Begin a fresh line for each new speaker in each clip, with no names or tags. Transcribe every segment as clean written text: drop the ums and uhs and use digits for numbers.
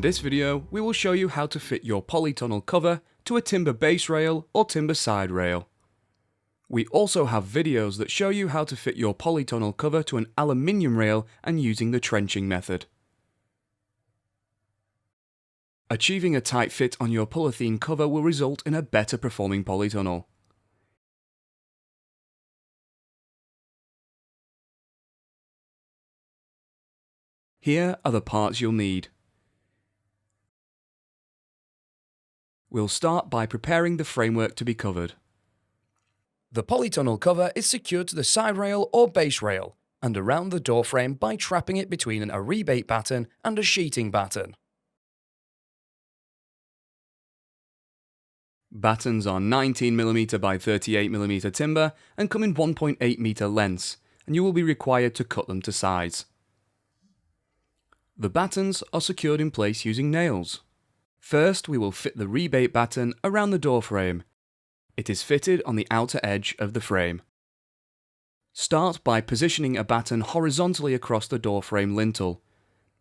this video, we will show you how to fit your polytunnel cover to a timber base rail or timber side rail. We also have videos that show you how to fit your polytunnel cover to an aluminium rail and using the trenching method. Achieving a tight fit on your polythene cover will result in a better performing polytunnel. Here are the parts you'll need. We'll start by preparing the framework to be covered. The polytunnel cover is secured to the side rail or base rail and around the door frame by trapping it between a rebate batten and a sheeting batten. Battens are 19mm by 38mm timber and come in 1.8 metre lengths, and you will be required to cut them to size. The battens are secured in place using nails. First, we will fit the rebate batten around the door frame. It is fitted on the outer edge of the frame. Start by positioning a batten horizontally across the door frame lintel.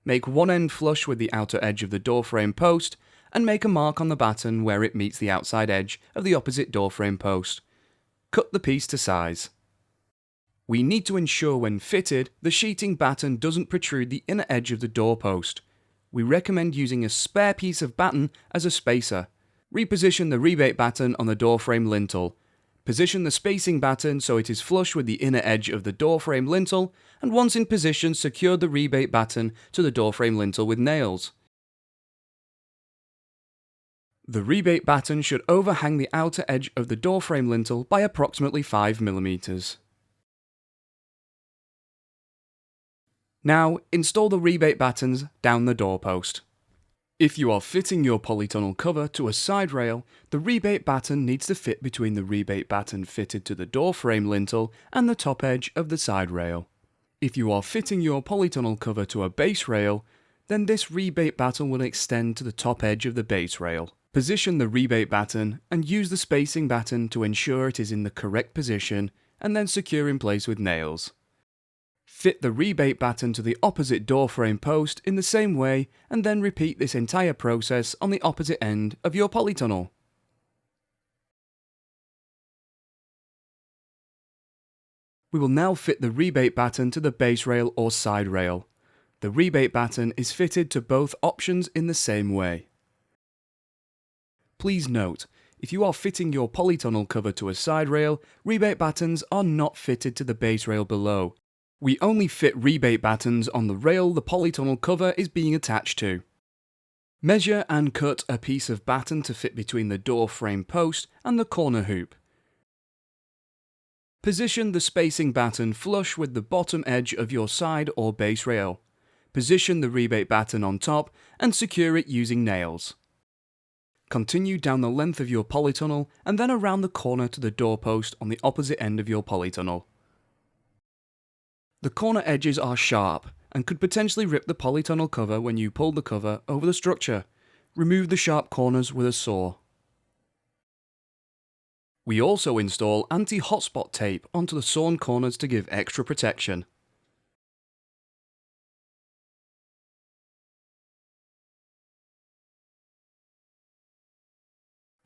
Make one end flush with the outer edge of the door frame post and make a mark on the batten where it meets the outside edge of the opposite door frame post. Cut the piece to size. We need to ensure when fitted, the sheeting batten doesn't protrude the inner edge of the doorpost. We recommend using a spare piece of batten as a spacer. Reposition the rebate batten on the door frame lintel. Position the spacing batten so it is flush with the inner edge of the door frame lintel, and once in position, secure the rebate batten to the door frame lintel with nails. The rebate batten should overhang the outer edge of the door frame lintel by approximately 5mm. Now, install the rebate battens down the doorpost. If you are fitting your polytunnel cover to a side rail, the rebate batten needs to fit between the rebate batten fitted to the door frame lintel and the top edge of the side rail. If you are fitting your polytunnel cover to a base rail, then this rebate batten will extend to the top edge of the base rail. Position the rebate batten and use the spacing batten to ensure it is in the correct position and then secure in place with nails. Fit the rebate batten to the opposite door frame post in the same way and then repeat this entire process on the opposite end of your polytunnel. We will now fit the rebate batten to the base rail or side rail. The rebate batten is fitted to both options in the same way. Please note, if you are fitting your polytunnel cover to a side rail, rebate battens are not fitted to the base rail below. We only fit rebate battens on the rail the polytunnel cover is being attached to. Measure and cut a piece of batten to fit between the door frame post and the corner hoop. Position the spacing batten flush with the bottom edge of your side or base rail. Position the rebate batten on top and secure it using nails. Continue down the length of your polytunnel and then around the corner to the doorpost on the opposite end of your polytunnel. The corner edges are sharp and could potentially rip the polytunnel cover when you pull the cover over the structure. Remove the sharp corners with a saw. We also install anti-hotspot tape onto the sawn corners to give extra protection.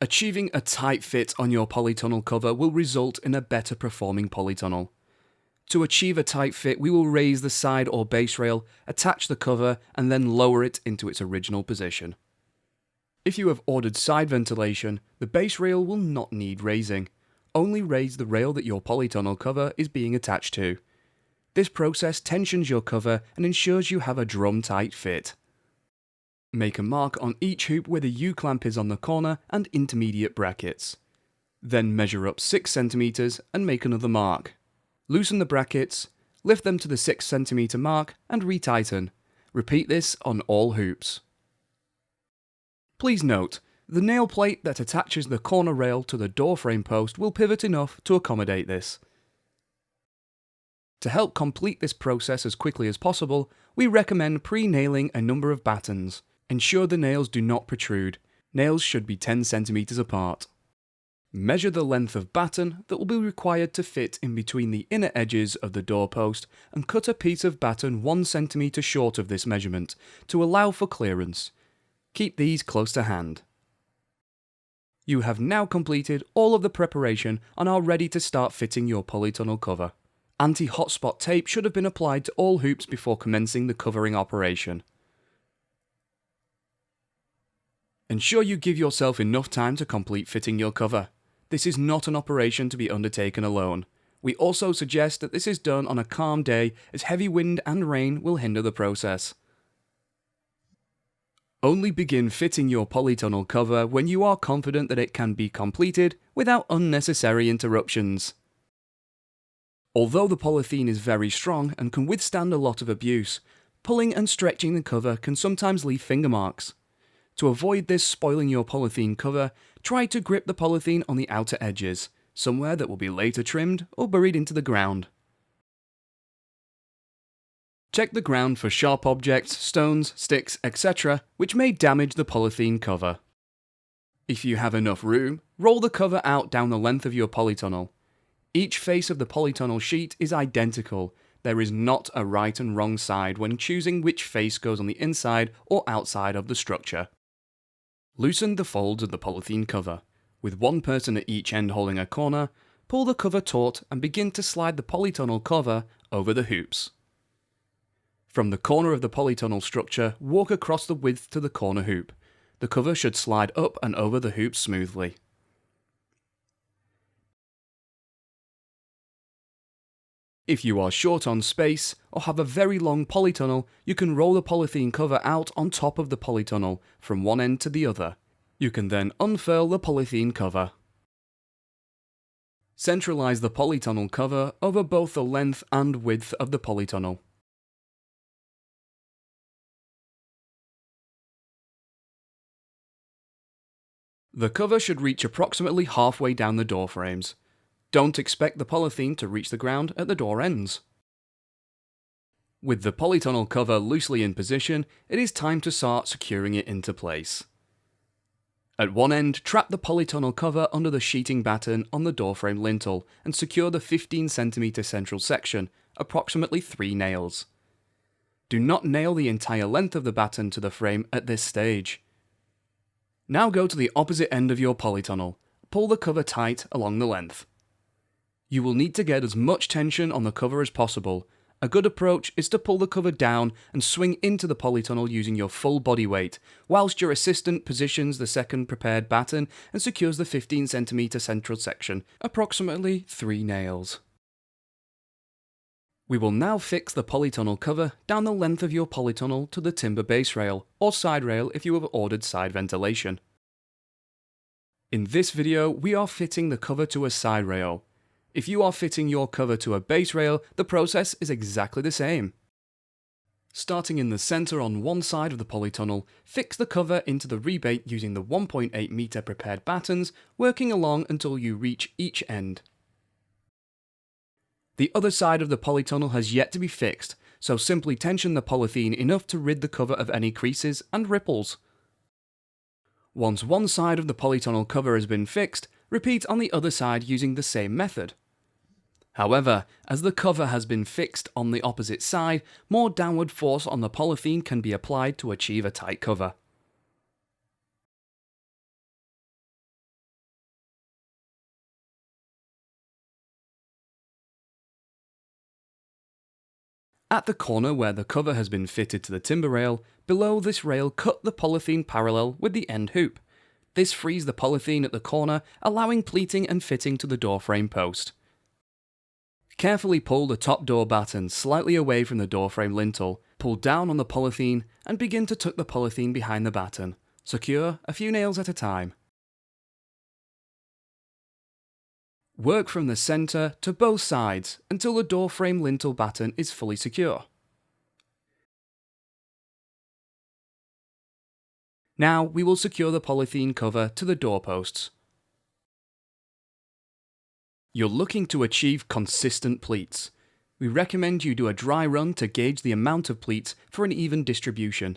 Achieving a tight fit on your polytunnel cover will result in a better performing polytunnel. To achieve a tight fit, we will raise the side or base rail, attach the cover, and then lower it into its original position. If you have ordered side ventilation, the base rail will not need raising. Only raise the rail that your polytunnel cover is being attached to. This process tensions your cover and ensures you have a drum-tight fit. Make a mark on each hoop where the U-clamp is on the corner and intermediate brackets. Then measure up 6 cm and make another mark. Loosen the brackets, lift them to the 6 cm mark and retighten. Repeat this on all hoops. Please note, the nail plate that attaches the corner rail to the door frame post will pivot enough to accommodate this. To help complete this process as quickly as possible, we recommend pre-nailing a number of battens. Ensure the nails do not protrude. Nails should be 10 cm apart. Measure the length of batten that will be required to fit in between the inner edges of the doorpost and cut a piece of batten 1 cm short of this measurement to allow for clearance. Keep these close to hand. You have now completed all of the preparation and are ready to start fitting your polytunnel cover. Anti-hotspot tape should have been applied to all hoops before commencing the covering operation. Ensure you give yourself enough time to complete fitting your cover. This is not an operation to be undertaken alone. We also suggest that this is done on a calm day, as heavy wind and rain will hinder the process. Only begin fitting your polytunnel cover when you are confident that it can be completed without unnecessary interruptions. Although the polythene is very strong and can withstand a lot of abuse, pulling and stretching the cover can sometimes leave finger marks. To avoid this spoiling your polythene cover, try to grip the polythene on the outer edges, somewhere that will be later trimmed or buried into the ground. Check the ground for sharp objects, stones, sticks, etc., which may damage the polythene cover. If you have enough room, roll the cover out down the length of your polytunnel. Each face of the polytunnel sheet is identical. There is not a right and wrong side when choosing which face goes on the inside or outside of the structure. Loosen the folds of the polythene cover. With one person at each end holding a corner, pull the cover taut and begin to slide the polytunnel cover over the hoops. From the corner of the polytunnel structure, walk across the width to the corner hoop. The cover should slide up and over the hoops smoothly. If you are short on space or have a very long polytunnel, you can roll the polythene cover out on top of the polytunnel from one end to the other. You can then unfurl the polythene cover. Centralize the polytunnel cover over both the length and width of the polytunnel. The cover should reach approximately halfway down the door frames. Don't expect the polythene to reach the ground at the door ends. With the polytunnel cover loosely in position, it is time to start securing it into place. At one end, trap the polytunnel cover under the sheeting batten on the doorframe lintel and secure the 15 cm central section, approximately 3 nails. Do not nail the entire length of the batten to the frame at this stage. Now go to the opposite end of your polytunnel. Pull the cover tight along the length. You will need to get as much tension on the cover as possible. A good approach is to pull the cover down and swing into the polytunnel using your full body weight, whilst your assistant positions the second prepared batten and secures the 15 cm central section, approximately 3 nails. We will now fix the polytunnel cover down the length of your polytunnel to the timber base rail, or side rail if you have ordered side ventilation. In this video, we are fitting the cover to a side rail. If you are fitting your cover to a base rail, the process is exactly the same. Starting in the centre on one side of the polytunnel, fix the cover into the rebate using the 1.8 metre prepared battens, working along until you reach each end. The other side of the polytunnel has yet to be fixed, so simply tension the polythene enough to rid the cover of any creases and ripples. Once one side of the polytunnel cover has been fixed, repeat on the other side using the same method. However, as the cover has been fixed on the opposite side, more downward force on the polythene can be applied to achieve a tight cover. At the corner where the cover has been fitted to the timber rail, below this rail cut the polythene parallel with the end hoop. This frees the polythene at the corner, allowing pleating and fitting to the door frame post. Carefully pull the top door batten slightly away from the doorframe lintel, pull down on the polythene, and begin to tuck the polythene behind the batten. Secure a few nails at a time. Work from the centre to both sides until the doorframe lintel batten is fully secure. Now we will secure the polythene cover to the doorposts. You're looking to achieve consistent pleats. We recommend you do a dry run to gauge the amount of pleats for an even distribution.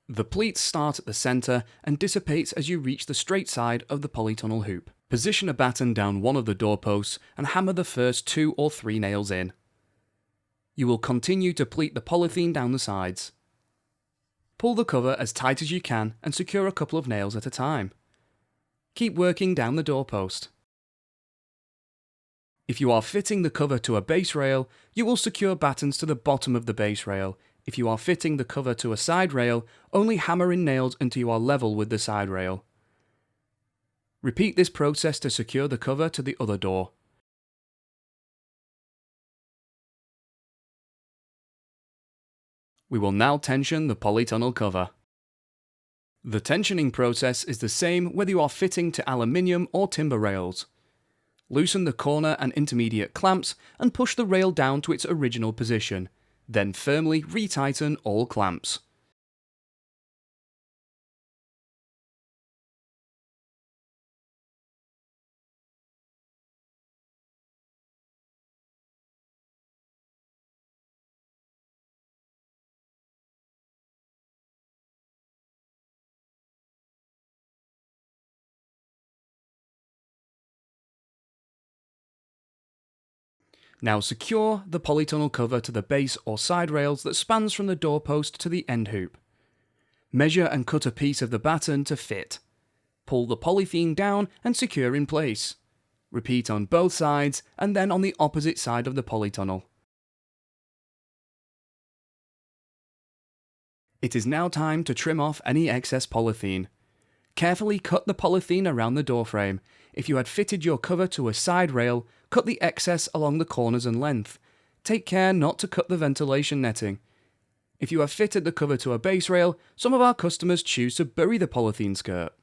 The pleats start at the centre and dissipate as you reach the straight side of the polytunnel hoop. Position a batten down one of the doorposts and hammer the first 2 or 3 nails in. You will continue to pleat the polythene down the sides. Pull the cover as tight as you can and secure a couple of nails at a time. Keep working down the doorpost. If you are fitting the cover to a base rail, you will secure battens to the bottom of the base rail. If you are fitting the cover to a side rail, only hammer in nails until you are level with the side rail. Repeat this process to secure the cover to the other door. We will now tension the polytunnel cover. The tensioning process is the same whether you are fitting to aluminium or timber rails. Loosen the corner and intermediate clamps and push the rail down to its original position, then firmly retighten all clamps. Now secure the polytunnel cover to the base or side rails that spans from the doorpost to the end hoop. Measure and cut a piece of the batten to fit. Pull the polythene down and secure in place. Repeat on both sides and then on the opposite side of the polytunnel. It is now time to trim off any excess polythene. Carefully cut the polythene around the doorframe. If you had fitted your cover to a side rail, cut the excess along the corners and length. Take care not to cut the ventilation netting. If you have fitted the cover to a base rail, some of our customers choose to bury the polythene skirt.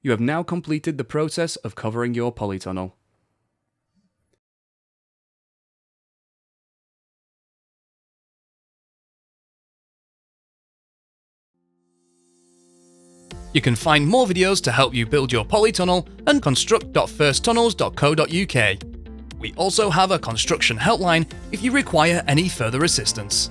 You have now completed the process of covering your polytunnel. You can find more videos to help you build your polytunnel and construct.firsttunnels.co.uk. We also have a construction helpline if you require any further assistance.